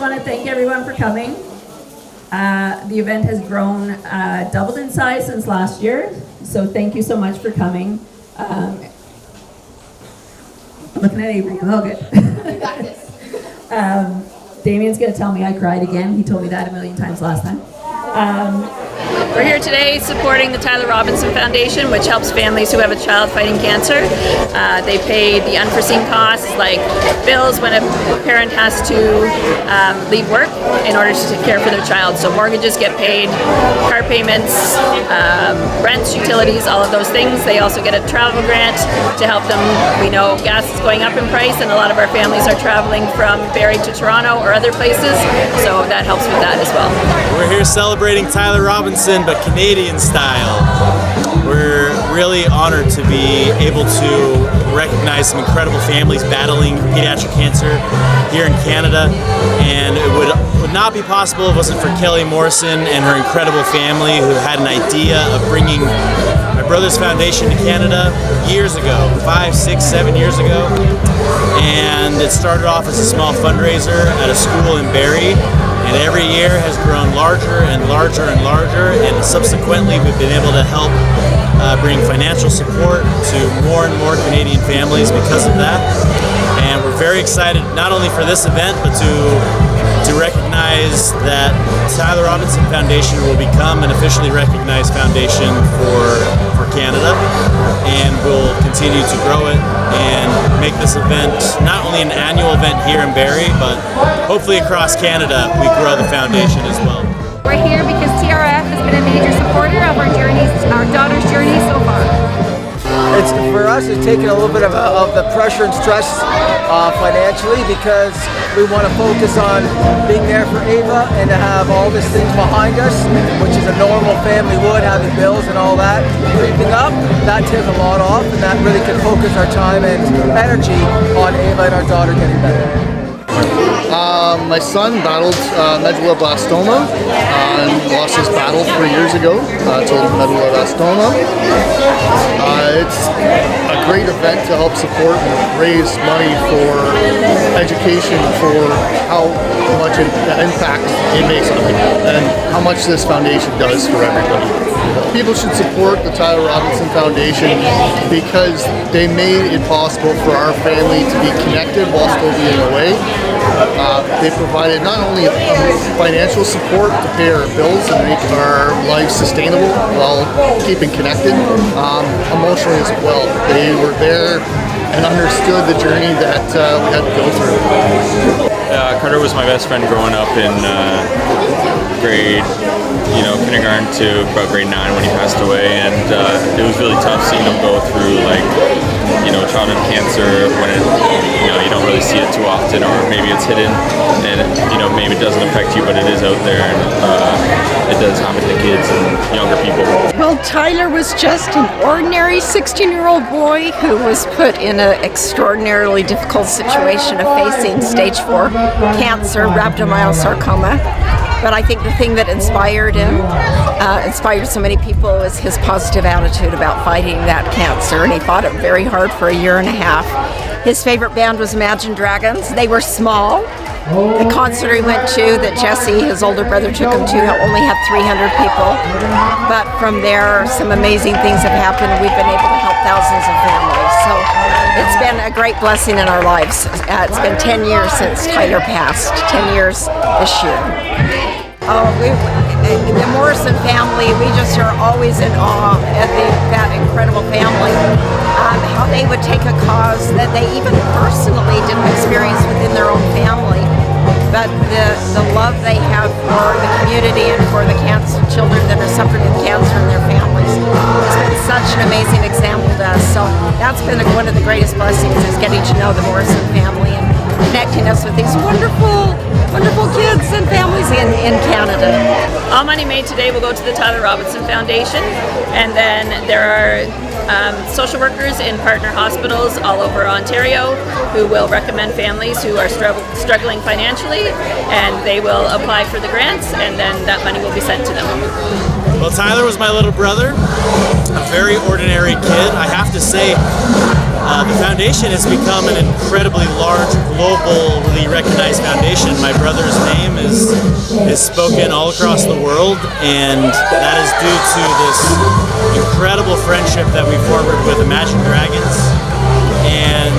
want to thank everyone for coming. The event has grown, doubled in size since last year, so thank you so much for coming. I'm looking at Avery. Oh, good. You got this. Damien's going to tell me I cried again. He told me that a million times last time. We're here today supporting the Tyler Robinson Foundation, which helps families who have a child fighting cancer. They pay the unforeseen costs like bills when a parent has to leave work in order to care for their child. So mortgages get paid, car payments, rents, utilities, all of those things. They also get a travel grant to help them. We know gas is going up in price and a lot of our families are traveling from Barrie to Toronto or other places, so that helps with that as well. We're here celebrating Tyler Robinson, but Canadian style. We're really honored to be able to recognize some incredible families battling pediatric cancer here in Canada, and it would not be possible if it wasn't for Kelly Morrison and her incredible family who had an idea of bringing my brother's foundation to Canada years ago, 5, 6, 7 years ago, and it started off as a small fundraiser at a school in Barrie. And every year has grown larger and larger and larger, and subsequently we've been able to help bring financial support to more and more Canadian families because of that. And we're very excited not only for this event, but to recognize that Tyler Robinson Foundation will become an officially recognized foundation for Canada, and we'll continue to grow it and make this event not only an annual event here in Barrie, but hopefully across Canada we grow the foundation as well. We're here because TRF has been a major supporter of our journeys, our daughter's journey so far. It's for us. It's taken a little bit of the pressure and stress financially, because we want to focus on being there for Ava and to have all these things behind us, which is a normal family would, having bills and all that creeping up. That takes a lot off, and that really can focus our time and energy on Ava and our daughter getting better. My son battled medulloblastoma and lost his battle 3 years ago to medulloblastoma. It's a great event to help support and raise money for education, for how much impact it makes on people and how much this foundation does for everybody. People should support the Tyler Robinson Foundation because they made it possible for our family to be connected while still being away. They provided not only financial support to pay our bills and make our lives sustainable while keeping connected, emotionally as well. They were there and understood the journey that we had to go through. Carter was my best friend growing up in kindergarten to about grade 9 when he passed away, and it was really tough seeing him go through childhood cancer when you don't really see it too often, or maybe it's hidden and maybe it doesn't affect you, but it is out there, and it does happen to kids and younger people. Well, Tyler was just an ordinary 16-year-old boy who was put in an extraordinarily difficult situation of facing stage 4 cancer, rhabdomyosarcoma. But I think the thing that inspired him, inspired so many people, is his positive attitude about fighting that cancer, and he fought it very hard for a year and a half. His favorite band was Imagine Dragons. They were small. The concert he went to, that Jesse, his older brother, took him to, only had 300 people. But from there, some amazing things have happened. We've been able to help thousands of families. So it's been a great blessing in our lives. It's been 10 years since Tyler passed, 10 years this year. The Morrison family, we just are always in awe at that incredible family. How they would take a cause that they even personally didn't experience within their own family, but the love they have for the community and for the children that are suffering with cancer and their families has been such an amazing example to us. So that's been one of the greatest blessings, is getting to know the Morrison family and connecting us with these wonderful kids and families in Canada. All money made today will go to the Tyler Robinson Foundation, and then there are social workers in partner hospitals all over Ontario who will recommend families who are struggling financially, and they will apply for the grants, and then that money will be sent to them. Well, Tyler was my little brother, a very ordinary kid. I have to say, the foundation has become an incredibly large, globally recognized foundation. My brother's name is spoken all across the world, and that is due to this incredible friendship that we formed with Imagine Dragons. And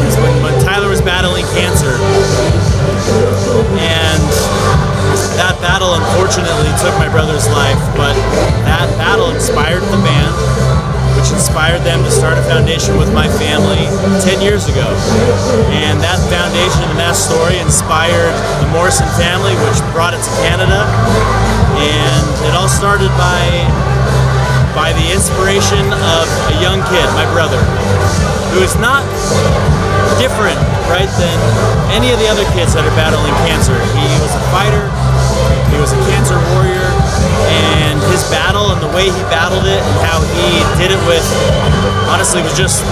when Tyler was battling cancer, and that battle unfortunately took my brother's life, but that battle inspired the band, which inspired them to start a foundation with my family 10 years ago. And that foundation and that story inspired the Morrison family, which brought it to Canada. And it all started by the inspiration of a young kid, my brother, who is not different, right, than any of the other kids that are battling cancer. He was a fighter, he was a cancer warrior, and his battle and the way he battled it and how he did it with, honestly, was just,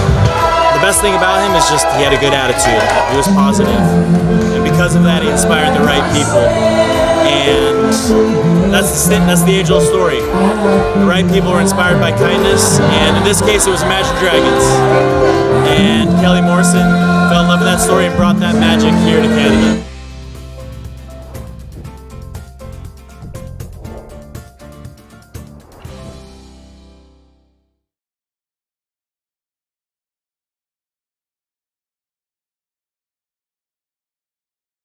the best thing about him is just he had a good attitude. He was positive. And because of that, he inspired the right people. And that's the age-old story. The right people were inspired by kindness, and in this case, it was Imagine Dragons. And Kelly Morrison fell in love with that story and brought that magic here to Canada.